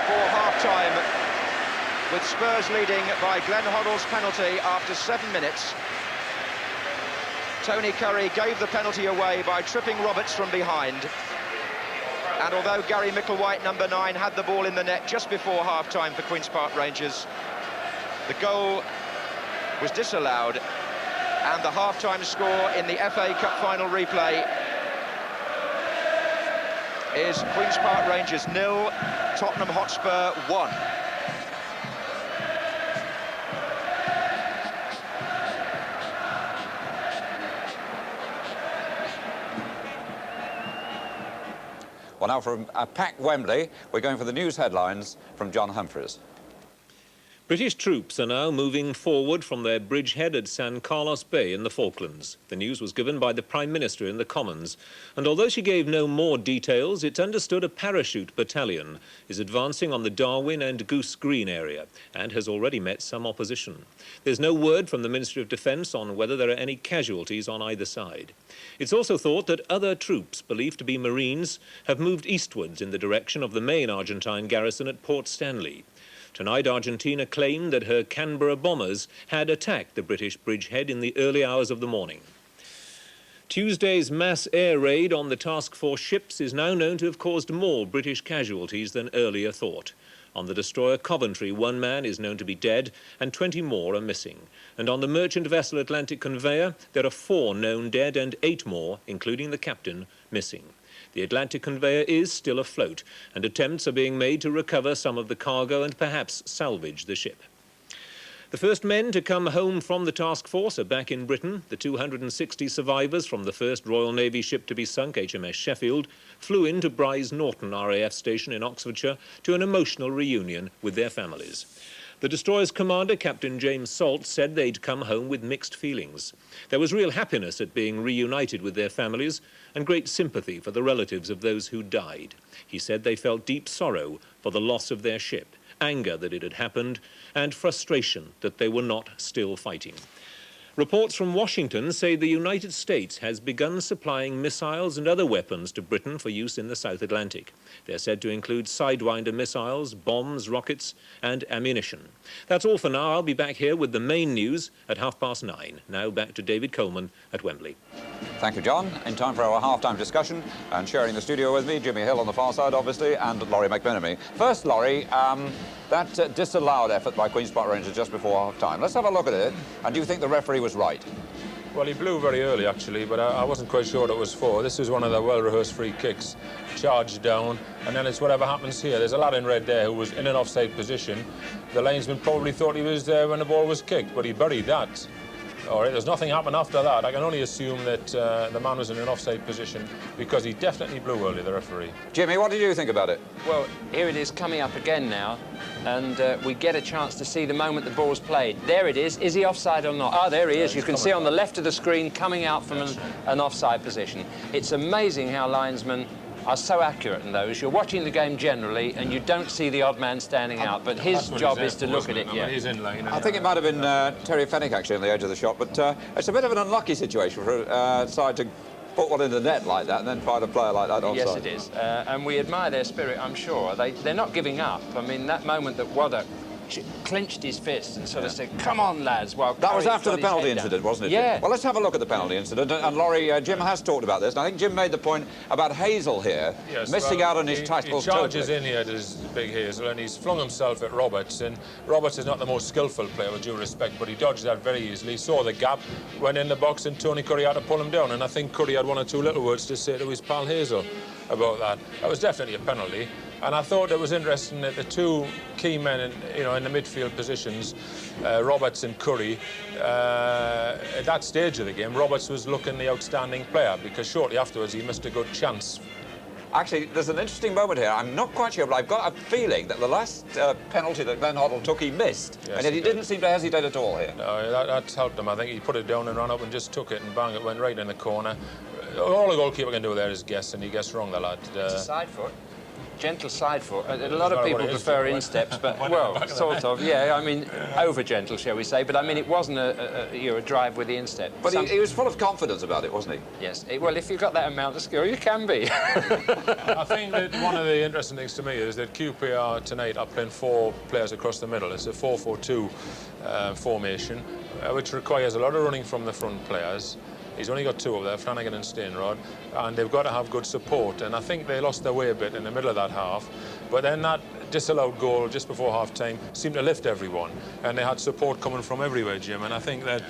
for half-time, with Spurs leading by Glenn Hoddle's penalty after 7 minutes. Tony Curry gave the penalty away by tripping Roberts from behind. And although Gary Micklewhite, number 9, had the ball in the net just before half-time for Queen's Park Rangers, the goal was disallowed, and the half-time score in the F.A.Cup Final Replay is Queen's Park Rangers 0, Tottenham Hotspur 1. Well, now from a packed Wembley, we're going for the news headlines from John Humphreys. British troops are now moving forward from their bridgehead at San Carlos Bay in the Falklands. The news was given by the Prime Minister in the Commons, and although she gave no more details, it's understood a parachute battalion is advancing on the Darwin and Goose Green area and has already met some opposition. There's no word from the Ministry of Defence on whether there are any casualties on either side. It's also thought that other troops, believed to be Marines, have moved eastwards in the direction of the main Argentine garrison at Port Stanley. Tonight, Argentina claimed that her Canberra bombers had attacked the British bridgehead in the early hours of the morning. Tuesday's mass air raid on the task force ships is now known to have caused more British casualties than earlier thought. On the destroyer Coventry, 1 man is known to be dead and 20 more are missing. And on the merchant vessel Atlantic Conveyor, there are 4 known dead and 8 more, including the captain, missing. The Atlantic Conveyor is still afloat, and attempts are being made to recover some of the cargo and perhaps salvage the ship. The first men to come home from the task force are back in Britain. The 260 survivors from the first Royal Navy ship to be sunk, HMS Sheffield, flew into Brize Norton RAF station in Oxfordshire to an emotional reunion with their families. The destroyer's commander, Captain James Salt, said they'd come home with mixed feelings. There was real happiness at being reunited with their families and great sympathy for the relatives of those who died. He said they felt deep sorrow for the loss of their ship, anger that it had happened, and frustration that they were not still fighting. Reports from Washington say the United States has begun supplying missiles and other weapons to Britain for use in the South Atlantic. They're said to include Sidewinder missiles, bombs, rockets, and ammunition. That's all for now. I'll be back here with the main news at 9:30. Now back to David Coleman at Wembley. Thank you, John. In time for our half-time discussion, and sharing the studio with me, Jimmy Hill on the far side, obviously, and Laurie McMenemy. First, Laurie, that disallowed effort by Queen's Park Rangers just before half-time. Let's have a look at it. And do you think the referee was right? Well, he blew very early, actually, but I wasn't quite sure what it was for. This was one of the well-rehearsed free kicks. Charged down, and then it's whatever happens here. There's a lad in red there who was in an offside position. The linesman probably thought he was there when the ball was kicked, but he buried that. All right, there's nothing happened after that. I can only assume that the man was in an offside position because he definitely blew early, the referee. Jimmy, what did you think about it? Well, here it is coming up again now, and we get a chance to see the moment the ball's played. There it is. Is he offside or not? Ah, there he is. You can see on the left of the screen coming out from an offside position. It's amazing how linesmen are so accurate in those. You're watching the game generally and you don't see the odd man standing out, but his job is to look at it. Yeah, he's in lane. I think it might have been Terry Fenwick actually on the edge of the shot, but it's a bit of an unlucky situation for a side to put one in the net like that and then find a player like that offside. Yes, it is. And we admire their spirit, I'm sure. They're not giving up. I mean, that moment that Waddock clenched his fist and sort of said, "Come on, lads." While that was after the penalty incident, wasn't it? Yeah. Well, let's have a look at the penalty incident. And Laurie, Jim has talked about this, and I think Jim made the point about Hazel here, missing out on his tackles. He charges in here, does Big Hazel, and he's flung himself at Roberts, and Roberts is not the most skillful player, with due respect, but he dodged that very easily. He saw the gap, went in the box, and Tony Curry had to pull him down, and I think Curry had 1 or 2 little words to say to his pal Hazel about that. That was definitely a penalty. And I thought it was interesting that the 2 key men in the midfield positions, Roberts and Curry, at that stage of the game, Roberts was looking the outstanding player because shortly afterwards he missed a good chance. Actually, there's an interesting moment here. I'm not quite sure, but I've got a feeling that the last penalty that Glenn Hoddle took, he missed. Yes, and yet he didn't seem to hesitate at all here. No, that helped him. I think he put it down and ran up and just took it, and bang, it went right in the corner. All the goalkeeper can do there is guess, and he guessed wrong, the lad. It's a side foot. gentle side foot. A lot of not people what it is, prefer right? insteps, but, well, sort of, yeah. I mean, over gentle, shall we say. But, I mean, it wasn't a drive with the instep. But he was full of confidence about it, wasn't he? Yes. Well, if you've got that amount of skill, you can be. I think that one of the interesting things to me is that QPR tonight are playing 4 players across the middle. It's a 4-4-2 formation, which requires a lot of running from the front players. He's only got 2 over there, Flanagan and Stainrod, and they've got to have good support. And I think they lost their way a bit in the middle of that half. But then that disallowed goal just before half-time seemed to lift everyone, and they had support coming from everywhere, Jim. And I think that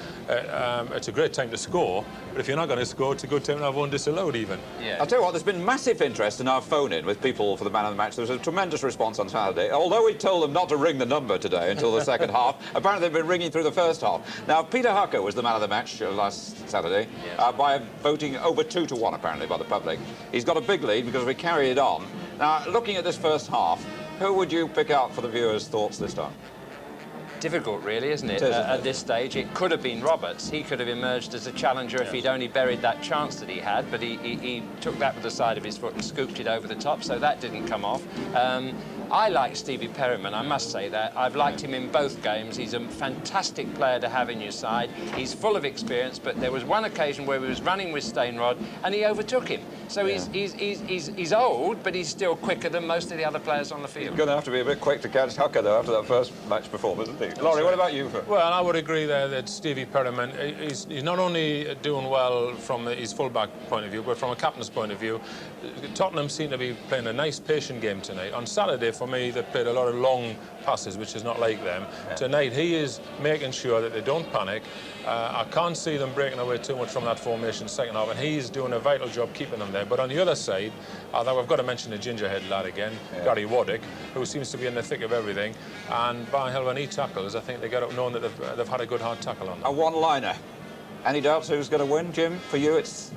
it's a great time to score, but if you're not going to score, it's a good time to have one disallowed even. Yeah. I'll tell you what, there's been massive interest in our phone-in with people for the man of the match. There was a tremendous response on Saturday. Although we told them not to ring the number today until the second half, apparently they've been ringing through the first half. Now, Peter Hucker was the man of the match last Saturday, yes. By voting over 2-1, apparently, by the public. He's got a big lead because we carry it on. Now, looking at this first half, who would you pick out for the viewers' thoughts this time? Difficult, really, isn't it? It is, At this stage, it could have been Roberts. He could have emerged as a challenger if he'd only buried that chance that he had, but he took that with the side of his foot and scooped it over the top, so that didn't come off. I like Stevie Perryman, I must say that. I've liked him in both games. He's a fantastic player to have in your side. He's full of experience, but there was one occasion where he was running with Stainrod and he overtook him. So he's old, but he's still quicker than most of the other players on the field. He's going to have to be a bit quick to catch Hucker, though, after that first match performance, isn't he? Laurie, what about you? Well, I would agree there that Stevie Perryman, he's not only doing well from his full-back point of view, but from a captain's point of view. Tottenham seem to be playing a nice, patient game tonight. On Saturday, for me, they played a lot of long passes, which is not like them. Yeah. Tonight, he is making sure that they don't panic. I can't see them breaking away too much from that formation second half, and he's doing a vital job keeping them there. But on the other side, although I've got to mention the gingerhead lad again, Gary Waddick, who seems to be in the thick of everything. And by hell, when he tackles, I think they get up knowing that they've had a good hard tackle on them. A one-liner. Any doubts who's going to win, Jim? For you, it's...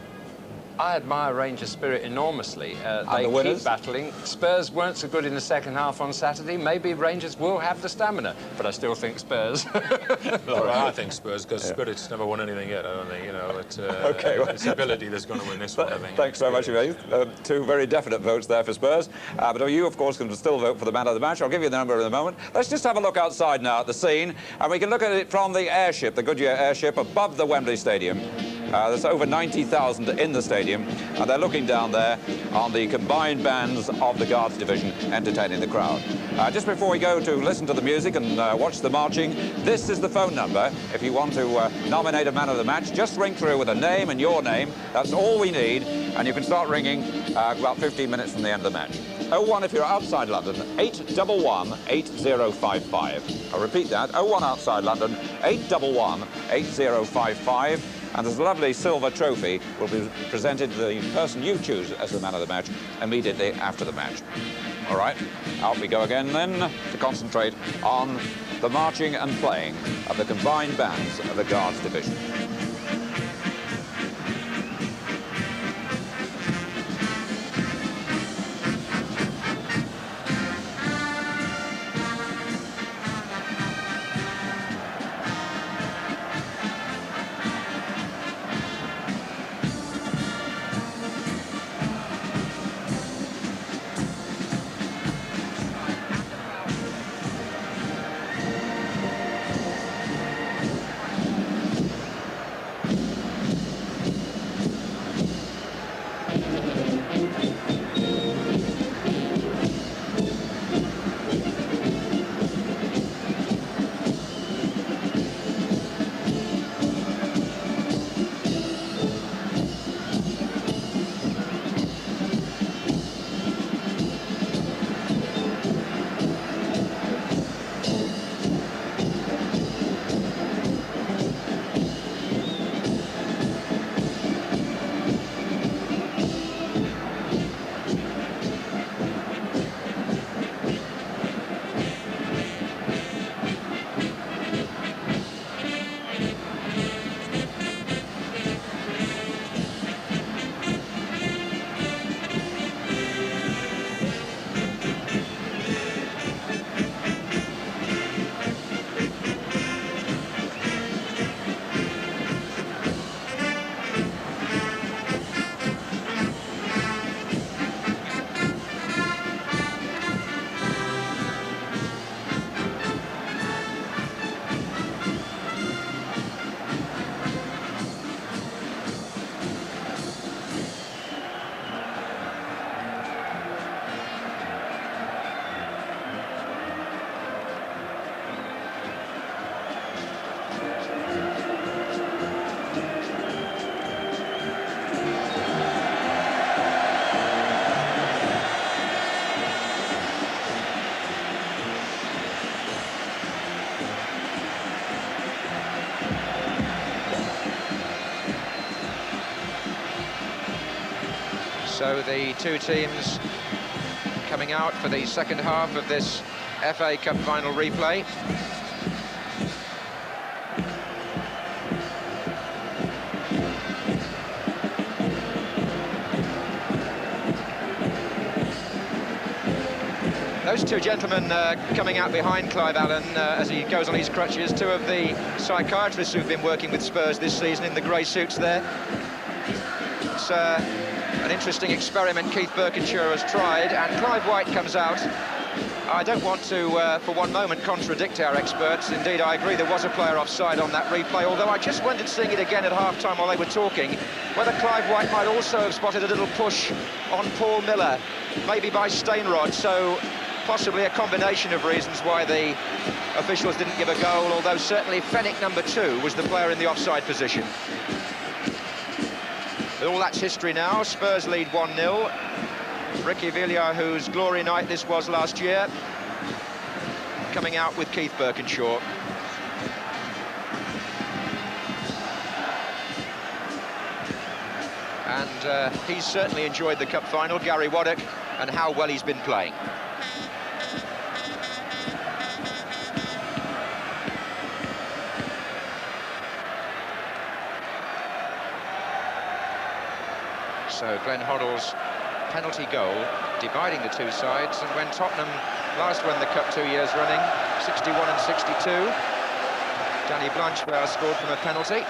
I admire Rangers' spirit enormously. They keep battling. Spurs weren't so good in the second half on Saturday. Maybe Rangers will have the stamina, but I still think Spurs. Well, I think Spurs, because Spirit's never won anything yet. I don't think, you know, it's ability that's going to win this one, I think. Thanks very much, you. 2 very definite votes there for Spurs. But you, of course, can still vote for the man of the match. I'll give you the number in a moment. Let's just have a look outside now at the scene, and we can look at it from the airship, the Goodyear airship, above the Wembley Stadium. There's over 90,000 in the stadium, and they're looking down there on the combined bands of the Guards Division entertaining the crowd. Just before we go to listen to the music and watch the marching, this is the phone number. If you want to nominate a man of the match, just ring through with a name and your name. That's all we need, and you can start ringing about 15 minutes from the end of the match. 01 if you're outside London, 811 8055. I'll repeat that, 01 outside London, 811 8055. And this lovely silver trophy will be presented to the person you choose as the man of the match immediately after the match. All right, out we go again then to concentrate on the marching and playing of the combined bands of the Guards Division. So the two teams coming out for the second half of this FA Cup Final Replay. Those two gentlemen coming out behind Clive Allen as he goes on his crutches, two of the psychiatrists who've been working with Spurs this season in the grey suits there. It's an interesting experiment Keith Birkinshaw has tried, and Clive White comes out. I don't want to, for one moment, contradict our experts. Indeed, I agree there was a player offside on that replay, although I just wondered, seeing it again at half-time while they were talking, whether Clive White might also have spotted a little push on Paul Miller, maybe by Stainrod, so possibly a combination of reasons why the officials didn't give a goal, although certainly Fenwick number 2 was the player in the offside position. All that's history now. Spurs lead 1-0. Ricky Villa, whose glory night this was last year, coming out with Keith Birkinshaw. And he's certainly enjoyed the cup final, Gary Waddock, and how well he's been playing. So Glenn Hoddle's penalty goal dividing the two sides, and when Tottenham last won the cup 2 years running, 61 and 62, Danny Blanchflower scored from a penalty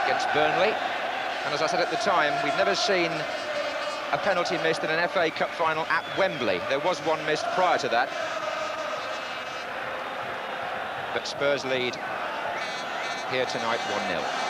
against Burnley. And as I said at the time, we've never seen a penalty missed in an FA Cup final at Wembley. There was one missed prior to that. But Spurs lead here tonight 1-0.